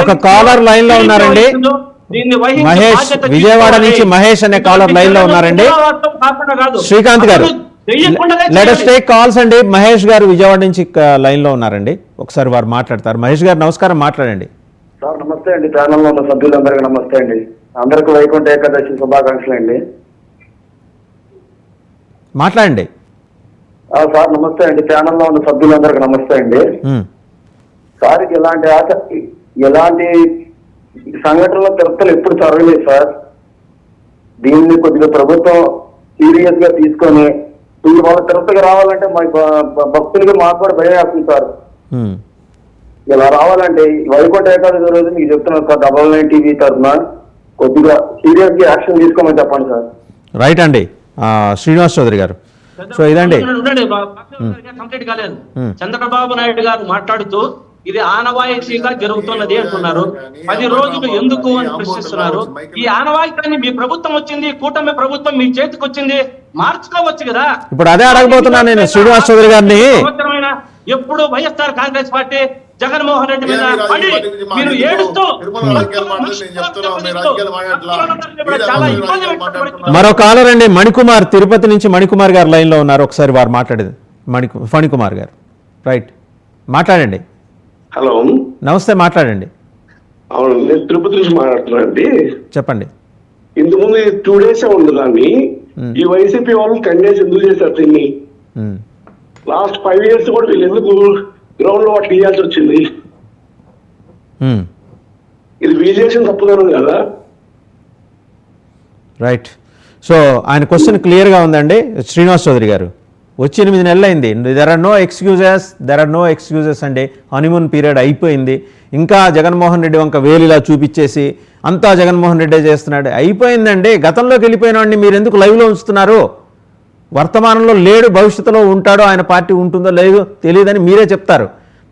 ఒక caller line లో ఉన్నారండి. మహేష్, విజయవాడ నుంచి మహేష్ అనే కాలర్ లైన్ లో ఉన్నారండి. శ్రీకాంత్ గారు, లెట్ us టేక్ కాల్స్ అండి. మహేష్ గారు విజయవాడ నుంచి లైన్ లో ఉన్నారండి, ఒకసారి వారు మాట్లాడతారు. మహేష్ గారు నమస్కారం, మాట్లాడండి. సార్ నమస్తే అండి. ప్యానల్లో ఉన్న సభ్యులందరికీ నమస్తే అండి. అందరికి వైకుంఠ ఏకాదశి శుభాకాంక్షలు అండి. మాట్లాడండి సార్ నమస్తే అండి. ప్యానల్లో ఉన్న సభ్యులందరికీ నమస్తే అండి. సార్ ఎలాంటి సంఘటనలు తిరుపతిలో ఎప్పుడు జరగలేదు సార్. దీన్ని కొద్దిగా ప్రభుత్వం సీరియస్ గా తీసుకొని వాళ్ళ తిరుపతికి రావాలంటే మా భక్తులకి మాకు కూడా భయం వేస్తుంది సార్. ఇలా రావాలంటే వైకుంఠ ఏకాదశి రోజు మీకు చెప్తున్నారు సార్, 99 టీవీ తరఫున కొద్దిగా సీరియస్ గా యాక్షన్ తీసుకోమని చెప్పండి సార్. రైట్ అండి శ్రీనివాస్ చౌదరి గారు. సో ఇదండి కంప్లీట్ కాలేదు. చంద్రబాబు నాయుడు గారు మాట్లాడుతూ ఇది ఆనవాయితీగా జరుగుతున్నది అంటున్నారు. 10 రోజులు ఎందుకు అని ప్రశ్నిస్తున్నారు. ఈ ఆనవాయితీని మీ ప్రభుత్వం వచ్చింది, కూటమి ప్రభుత్వం మీ చేతికి వచ్చింది, మార్చుకోవచ్చు కదా. ఇప్పుడు అదే అడగబోతున్నాను నేను శ్రీనివాస్ చౌదరి గారిని. ఎప్పుడు వైఎస్ఆర్ కాంగ్రెస్ పార్టీ జగన్మోహన్ రెడ్డి మీద మీరు ఏడుస్తూ మరో కాలర్ అండి మణికుమార్, తిరుపతి నుంచి మణికుమార్ గారు లైన్ లో ఉన్నారు. ఒకసారి వారు మాట్లాడేది ఫణికుమార్ గారు. రైట్, మాట్లాడండి. హలో నమస్తే, మాట్లాడండి. అవును, నేను తిరుపతి నుంచి మాట్లాడుతున్నానండి. చెప్పండి. ఇంతకుముందు 2 days ఉంది కానీ ఈ వైసీపీ వాళ్ళు 10 days ఎందుకు చేశారు దీన్ని? లాస్ట్ 5 years కూడా వీళ్ళు ఎందుకు గ్రౌండ్ లో వాటి ఇవ్వాల్సి వచ్చింది? ఇది వీళ్ళు చేసిన తప్పుదనం కదా. రైట్. సో ఆయన క్వశ్చన్ క్లియర్గా ఉందండి శ్రీనివాస్ చౌదరి గారు. వచ్చి 8 నెలలు అయింది. దెర్ ఆర్ నో ఎక్స్క్యూజెస్ అండి. హనీమూన్ పీరియడ్ అయిపోయింది. ఇంకా జగన్మోహన్ రెడ్డి వంక వేలిలా చూపించేసి అంతా జగన్మోహన్ రెడ్డి చేస్తున్నాడు, అయిపోయిందండి. గతంలోకి వెళ్ళిపోయిన వాడిని మీరు ఎందుకు లైవ్లో ఉంచుతున్నారు? వర్తమానంలో లేడు, భవిష్యత్తులో ఉంటాడో, ఆయన పార్టీ ఉంటుందో లేదో తెలియదని మీరే చెప్తారు.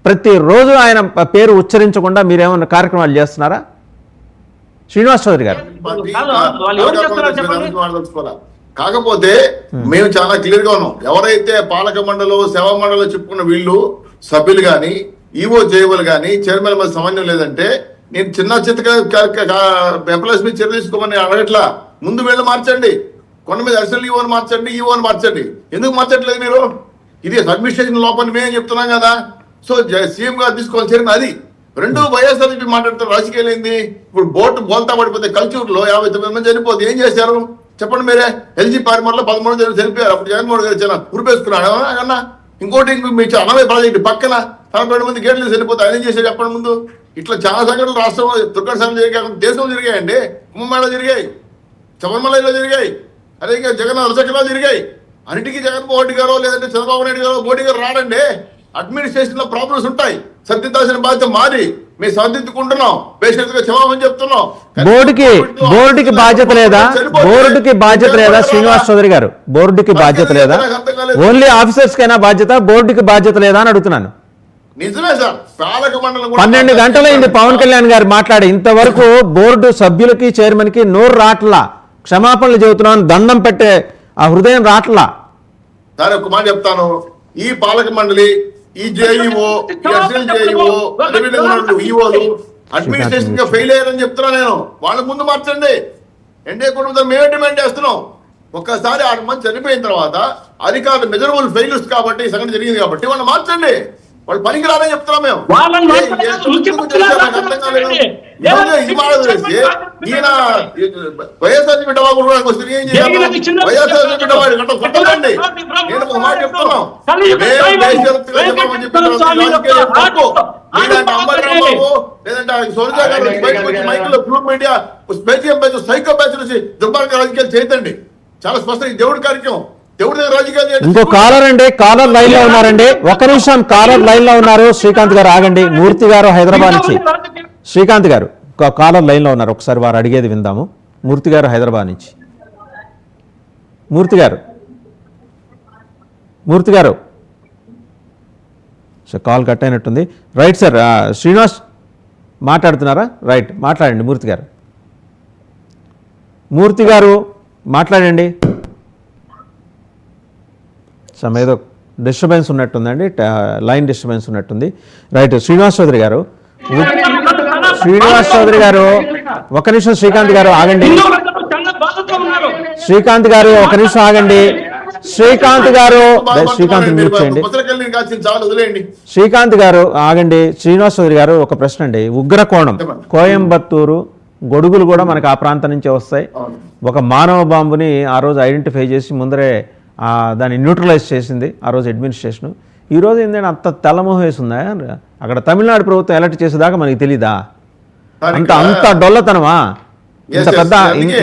ప్రతిరోజు ఆయన పేరు ఉచ్చరించకుండా మీరేమన్నా కార్యక్రమాలు చేస్తున్నారా శ్రీనివాస్ చౌదరి గారు? కాకపోతే మేము చాలా క్లియర్ గా ఉన్నాం. ఎవరైతే పాలక మండలి, సేవా మండలి చెప్పుకున్న వీళ్ళు సభ్యులు గాని, ఈవో జేవోలు గాని, చైర్మన్ మధ్య సమన్వయం లేదంటే నేను చిన్న చిత్తగా ఎంప్లాయీస్ మీద చర్య తీసుకోమని అడగట్లా. ముందు వీళ్ళు మార్చండి, కొండ మీద అడిషనల్ ఈవోని మార్చండి, ఈవోని మార్చండి. ఎందుకు మార్చట్లేదు మీరు? ఇది అడ్మినిస్ట్రేషన్ లోపల మేము చెప్తున్నాం కదా. సో సీఎం గారు తీసుకోవాలి చర్య అది. 2 వైఎస్ఆర్సీపీ మాట్లాడుతున్న రాజకీయాలు ఏంది? ఇప్పుడు బోటు బోల్తా పడిపోతే కల్చూరులో 59 మంది చనిపోతే ఏం చేశారు చెప్పండి మీరే? ఎల్జీ పార్మర్లో 13 చనిపోయారు. అప్పుడు జగన్మోహన్ గారు చాలా ఉరిపేసుకున్నాడు అన్న. ఇంకోటి మీ అన్నమయ్య ప్రాజెక్టు పక్కన 42 మంది గేట్లు చనిపోతే ఆయన ఏం చేశారు చెప్పండి ముందు. ఇట్లా చాలా సంఘటనలు రాష్ట్రంలో దుర్ఘటనలు జరిగాయి, దేశంలో జరిగాయండి. కుంభమేళ జరిగాయి, శబరిమలలో జరిగాయి, అదే జగన్ అలసకలా జరిగాయి. అన్నిటికీ జగన్మోహన్ రెడ్డి గారు లేదంటే చంద్రబాబు నాయుడు గారు, మోడీ గారు రాడండి. అడ్మినిస్ట్రేషన్ లో ప్రాబ్లమ్స్ ఉంటాయి. సర్దిద్దాల్సిన బాధ్యత మాది. మేము సర్దిద్దుకుంటున్నాం, పేషెంట్ గా క్షమాపణ చెప్తున్నాం. బోర్డుకి బాధ్యత లేదా? బోర్డుకి బాధ్యత లేదా శ్రీనివాస్ చౌదరి గారు? బోర్డుకి బాధ్యత లేదా? ఓన్లీ ఆఫీసర్స్ కైనా బాధ్యత, బోర్డుకి బాధ్యత లేదా అని అడుగుతున్నాను. నిజమే సార్, పాలక మండలి 12 గంటలైంది పవన్ కళ్యాణ్ గారు మాట్లాడి. ఇంతవరకు బోర్డు సభ్యులకి, చైర్మన్ కి నోరు రాట్లా. క్షమాపణలు చెబుతున్నాను, దండం పెట్టే ఆ హృదయం రాట్లా. సరే ఒక మాట చెప్తాను. ఈ పాలక మండలి, ఈ జేఈఓ, ఈఓలు అడ్మినిస్ట్రేషన్ గా ఫెయిల్ అయ్యారని చెప్తున్నా నేను. వాళ్ళ ముందు మార్చండి. ఎన్డీఏ కుటుంబంతో మేమే డిమాండ్ చేస్తున్నాం. ఒక్కసారి 6 మంది చనిపోయిన తర్వాత అధికారులు మెజరబుల్ ఫెయిల్యూర్స్ కాబట్టి, సంఘటన జరిగింది కాబట్టి వాళ్ళు మార్చండి. వాళ్ళు పనికి రాదని చెప్తున్నాం మేము. ఈయన వైఎస్ఆర్సీపీ డబ్బా వస్తే ఏం చేయాలి? వైఎస్ఆర్సీపీ డబ్బా కొట్టదండి. నేను ఒక మాట చెప్తున్నాం. లేదంటే సోనియా గారు బయటకు వచ్చి మైకులో గ్రూప్ మీడియా సైకో బ్యాచ్ నుంచి దుర్మార్గ రాజకీయాలు చేయదండి. చాలా స్పష్టంగా దేవుడి కార్యక్రమం. ఇంకో కాలర్ అండి, కాలర్ లైన్ లో ఉన్నారండి. 1 నిమిషం, కాలర్ లైన్ లో ఉన్నారు. శ్రీకాంత్ గారు ఆగండి. మూర్తి గారు హైదరాబాద్ నుంచి. శ్రీకాంత్ గారు కాలర్ లైన్ లో ఉన్నారు. ఒకసారి వారు అడిగేది విందాము. మూర్తి గారు హైదరాబాద్ నుంచి. మూర్తి గారు సార్ కాల్ కట్ అయినట్టుంది. రైట్ సార్, శ్రీనివాస్ మాట్లాడుతున్నారా? రైట్, మాట్లాడండి మూర్తి గారు మాట్లాడండి. ఏదో డిస్టర్బెన్స్ ఉన్నట్టుందండి, లైన్ డిస్టర్బెన్స్ ఉన్నట్టుంది. రైట్, శ్రీనివాస్ చౌదరి గారు. శ్రీనివాస్ చౌదరి గారు ఒక నిమిషం, శ్రీకాంత్ గారు ఆగండి. హిందువులందరూ చాలా బాధతో ఉన్నారు. శ్రీకాంత్ గారు ఒక నిమిషం ఆగండి. శ్రీకాంత్ గారు శ్రీకాంత్ మ్యూట్ చేయండి. ముసలికెళ్ళి కాల్చిన చాలు వదిలేయండి. శ్రీకాంత్ గారు ఆగండి. శ్రీనివాస్ చౌదరి గారు ఒక ప్రశ్న అండి. ఉగ్రకోణం, కోయంబత్తూరు, గొడుగులు కూడా మనకు ఆ ప్రాంతం నుంచే వస్తాయి. అవును. ఒక మానవ బాంబుని ఆ రోజు ఐడెంటిఫై చేసి ముందరే దాన్ని న్యూట్రలైజ్ చేసింది ఆ రోజు అడ్మినిస్ట్రేషన్. ఈ రోజు ఏంటంటే అంత తెల్లమోహం వేసి ఉందా? అక్కడ తమిళనాడు ప్రభుత్వం అలర్ట్ చేసేదాకా మనకి తెలీదా? అంత డొల్లతనమా?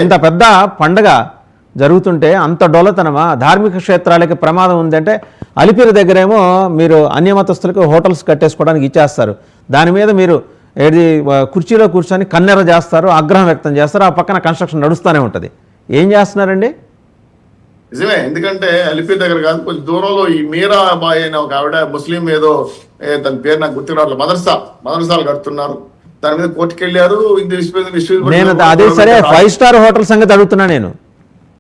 ఇంత పెద్ద పండగ జరుగుతుంటే అంత డొల్లతనమా? ధార్మిక క్షేత్రాలకి ప్రమాదం ఉందంటే అలిపిరి దగ్గరేమో మీరు అన్యమతస్తులకు హోటల్స్ కట్టేసుకోవడానికి ఇచ్చేస్తారు. దాని మీద మీరు ఏది కుర్చీలో కూర్చొని కన్నెర చేస్తారు, ఆగ్రహం వ్యక్తం చేస్తారు, ఆ పక్కన కన్స్ట్రక్షన్ నడుస్తూనే ఉంటుంది. ఏం చేస్తున్నారండి? నిజమే, ఎందుకంటే అలిపి దగ్గర కాదు, కొంచెం దూరంలో ఈ మీరా బాయ్ అయిన ఒక ఆవిడ ముస్లిం ఏదో తన పేరు నాకు గుర్తు రావట్లేదు, మదర్సాలు కడుతున్నారు, దాని మీద కోర్టుకు వెళ్ళారు. నేను అదే సరే 5 స్టార్ హోటల్ సంగతి అడుగుతున్నా నేను.